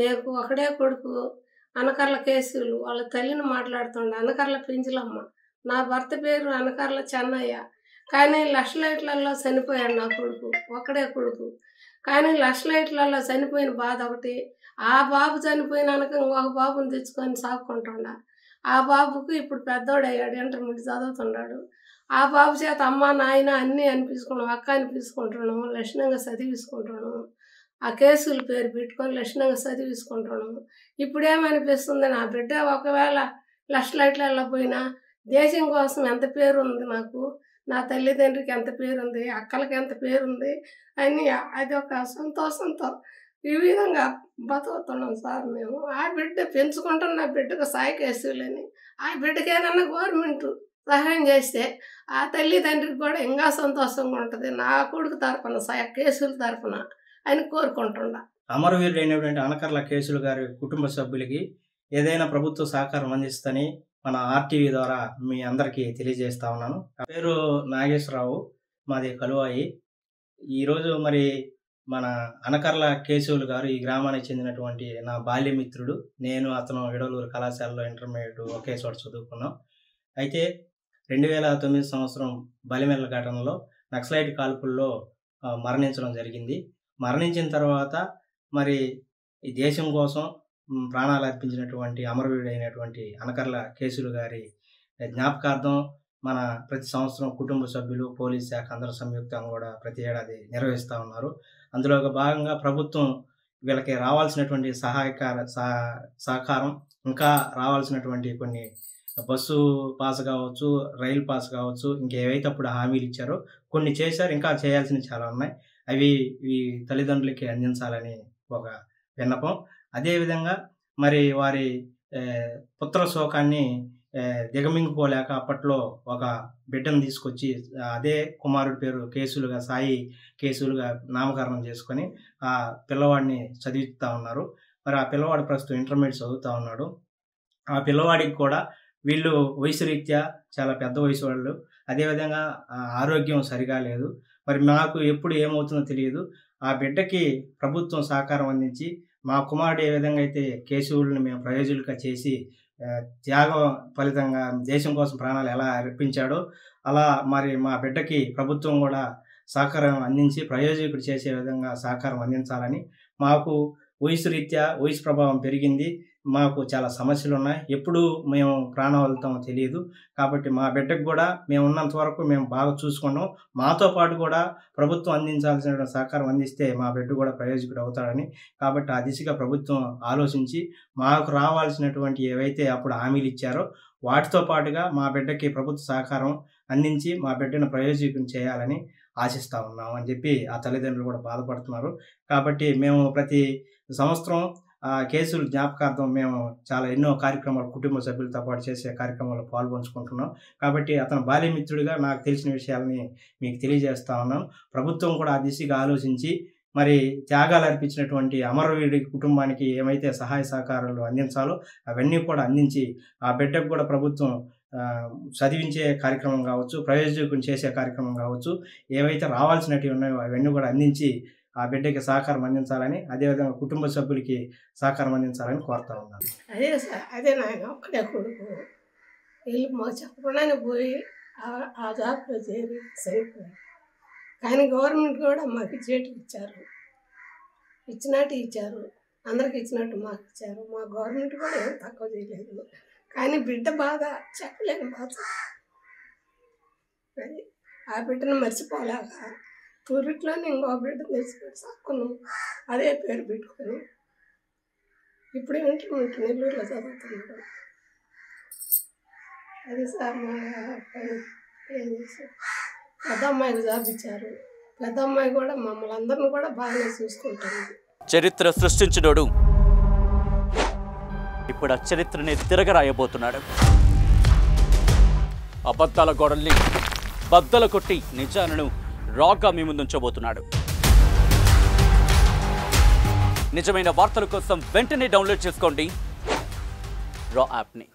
నాకు ఒకడే కొడుకు. అనకర్ల కేసులు వాళ్ళ తల్లిని మాట్లాడుతుండే. అనకర్ల పెంచులమ్మ. నా భర్త పేరు అనకర్ల చెన్నయ్య. కానీ లక్షలైట్లలో చనిపోయాడు నా కొడుకు. ఒక్కడే కొడుకు. కానీ లక్షలైట్లలో చనిపోయిన బాధ ఒకటి. ఆ బాబు చనిపోయినాక ఇంకొక బాబుని తెచ్చుకొని సాగుకుంటుండా. ఆ బాబుకు ఇప్పుడు పెద్దోడయ్యాడు, ఇంటర్మీడియట్ చదువుతున్నాడు. ఆ బాబు చేత అమ్మ నాయన అన్నీ అనిపించుకున్నాం, అక్క అనిపించుకుంటున్నాము, లక్షణంగా చదివించుకుంటున్నాము. ఆ కేసుల పేరు పెట్టుకొని లక్షణంగా చదివించుకుంటున్నాము. ఇప్పుడేమనిపిస్తుంది, నా బిడ్డ ఒకవేళ లక్షలైట్లలో పోయినా దేశం కోసం ఎంత పేరు ఉంది నాకు, నా తల్లిదండ్రికి ఎంత పేరుంది, అక్కలకి ఎంత పేరుంది అని అది ఒక సంతోషంతో ఈ విధంగా బతుకుతున్నాం సార్ మేము. ఆ బిడ్డ పెంచుకుంటున్న బిడ్డకు సాయి కేసులని ఆ బిడ్డకి ఏదన్నా గవర్నమెంట్ సహాయం చేస్తే ఆ తల్లిదండ్రికి కూడా ఇంకా సంతోషంగా ఉంటుంది. నా కొడుకు తరపున కేసుల తరపున అని కోరుకుంటున్నా. అమరవీరుడు అయినటువంటి అనకర్ల కేసులు గారి కుటుంబ సభ్యులకి ఏదైనా ప్రభుత్వ సహకారం అందిస్తని మన ఆర్టీవీ ద్వారా మీ అందరికీ తెలియజేస్తా ఉన్నాను. నా పేరు నాగేశ్వరరావు, మాది కలువాయి. ఈరోజు మరి మన అనకర్ల కేశవులు గారు ఈ గ్రామానికి చెందినటువంటి నా బాల్యమిత్రుడు. నేను అతను ఎడలూరు కళాశాలలో ఇంటర్మీడియట్ ఒకే చోట చదువుకున్నాం. అయితే 2009 సంవత్సరం బలిమెల్ల ఘటనలో నక్సలైట్ కాల్పుల్లో మరణించడం జరిగింది. మరణించిన తర్వాత మరి ఈ దేశం కోసం ప్రాణాలు అర్పించినటువంటి అమరవీరుడైనటువంటి అనకర్ల కేసులు గారి జ్ఞాపకార్థం మన ప్రతి సంవత్సరం కుటుంబ సభ్యులు, పోలీస్ శాఖ అందరూ సంయుక్తంగా కూడా ప్రతి ఏడాది నిర్వహిస్తూ ఉన్నారు. అందులో భాగంగా ప్రభుత్వం వీళ్ళకి రావాల్సినటువంటి సహకారం, ఇంకా రావాల్సినటువంటి కొన్ని బస్సు పాస్ కావచ్చు, రైలు పాస్ కావచ్చు, ఇంకేవైతే అప్పుడు హామీలు ఇచ్చారో కొన్ని చేశారు, ఇంకా చేయాల్సినవి చాలా ఉన్నాయి. అవి ఈ తల్లిదండ్రులకి అందించాలని ఒక విన్నపం. అదేవిధంగా మరి వారి పుత్ర శోకాన్ని దిగమింగుకోలేక అప్పట్లో ఒక బిడ్డను తీసుకొచ్చి అదే కుమారుడి పేరు కేసులుగా, సాయి కేసులుగా నామకరణం చేసుకొని ఆ పిల్లవాడిని చదివిస్తూ ఉన్నారు. మరి ఆ పిల్లవాడు ప్రస్తుతం ఇంటర్మీడియట్ చదువుతూ ఉన్నాడు. ఆ పిల్లవాడికి కూడా వీళ్ళు వయసు రీత్యా చాలా పెద్ద వయసు వాళ్ళు, అదేవిధంగా ఆరోగ్యం సరిగా లేదు. మరి మాకు ఎప్పుడు ఏమవుతుందో తెలియదు. ఆ బిడ్డకి ప్రభుత్వం సహకారం అందించి మా కుమారుడు ఏ విధంగా అయితే కేశవుల్ని మేము ప్రయోజకులుగా చేసి త్యాగం ఫలితంగా దేశం కోసం ప్రాణాలు ఎలా అర్పించాడో అలా మరి మా బిడ్డకి ప్రభుత్వం కూడా సహకారం అందించి ప్రయోజకుడు చేసే విధంగా సహకారం అందించాలని. మాకు వయసు రీత్యా వయసు ప్రభావం పెరిగింది, మాకు చాలా సమస్యలు ఉన్నాయి, ఎప్పుడు మేము ప్రాణం వదులుతామో తెలియదు. కాబట్టి మా బిడ్డకు కూడా మేము ఉన్నంత వరకు మేము బాగా చూసుకున్నాం. మాతో పాటు కూడా ప్రభుత్వం అందించాల్సిన సహకారం అందిస్తే మా బిడ్డ కూడా ప్రయోజకుడు అవుతాడని. కాబట్టి ఆ దిశగా ప్రభుత్వం ఆలోచించి మాకు రావాల్సినటువంటి ఏవైతే అప్పుడు హామీలు ఇచ్చారో వాటితో పాటుగా మా బిడ్డకి ప్రభుత్వ సహకారం అందించి మా బిడ్డను ప్రయోజకుని చేయాలని ఆశిస్తూ ఉన్నాం అని చెప్పి ఆ తల్లిదండ్రులు కూడా బాధపడుతున్నారు. కాబట్టి మేము ప్రతి సంవత్సరం కేసులు జ్ఞాపకార్థం మేము చాలా ఎన్నో కార్యక్రమాలు కుటుంబ సభ్యులతో పాటు చేసే కార్యక్రమాల్లో పాల్పంచుకుంటున్నాం. కాబట్టి అతను బాల్యమిత్రుడిగా నాకు తెలిసిన విషయాలని మీకు తెలియజేస్తా ఉన్నాను. ప్రభుత్వం కూడా ఆ దిశగా ఆలోచించి మరి త్యాగాలు అర్పించినటువంటి అమరవీరుడి కుటుంబానికి ఏమైతే సహాయ సహకారాలు అందించాలో అవన్నీ కూడా అందించి ఆ బిడ్డకు కూడా ప్రభుత్వం చదివించే కార్యక్రమం కావచ్చు, ప్రయోజకుని చేసే కార్యక్రమం కావచ్చు, ఏవైతే రావాల్సినవి ఉన్నాయో అవన్నీ కూడా అందించి ఆ బిడ్డకి సహకారం అందించాలని, అదేవిధంగా కుటుంబ సభ్యులకి సహకారం అందించాలని కోరుతా ఉన్నాను. అదే సార్, అదే నాయన ఒక్కడే కొడుకు. వెళ్ళి మాకు చెప్పకుండానే పోయి ఆ జాబ్లో చేరి సరిపోయాడు. కానీ గవర్నమెంట్ కూడా మాకు ఇచ్చేటివి ఇచ్చారు, ఇచ్చినట్టు ఇచ్చారు, అందరికి ఇచ్చినట్టు మాకు ఇచ్చారు. మా గవర్నమెంట్ కూడా ఏం తక్కువ చేయలేదు. కానీ బిడ్డ బాధ చెప్పలేని బాధ. అది ఆ బిడ్డను మర్చిపోలేక తూరిట్లోనే ఇంకో బిడ్డ తెచ్చిపెట్టి సాక్కున్నాం, అదే పేరు పెట్టుకొని ఇప్పుడు ఇంటర్మీడియట్ నెల్లూరులో చదువుతున్నాడు. అది సార్ మా ఏం చేశారు, పెద్ద అమ్మాయికి జాబ్ ఇచ్చారు. పెద్ద అమ్మాయి కూడా మమ్మల్ని అందరిని కూడా బాగానే చూసుకుంటుంది. చరిత్ర సృష్టించినోడు ఇప్పుడు ఆ చరిత్రని తిరగరాయబోతున్నాడు. అబద్ధాల గోడల్ని బద్దలు కొట్టి నిజాలను రాగా మీ ముందుంచబోతున్నాడు. నిజమైన వార్తల కోసం వెంటనే డౌన్లోడ్ చేసుకోండి రా యాప్ని.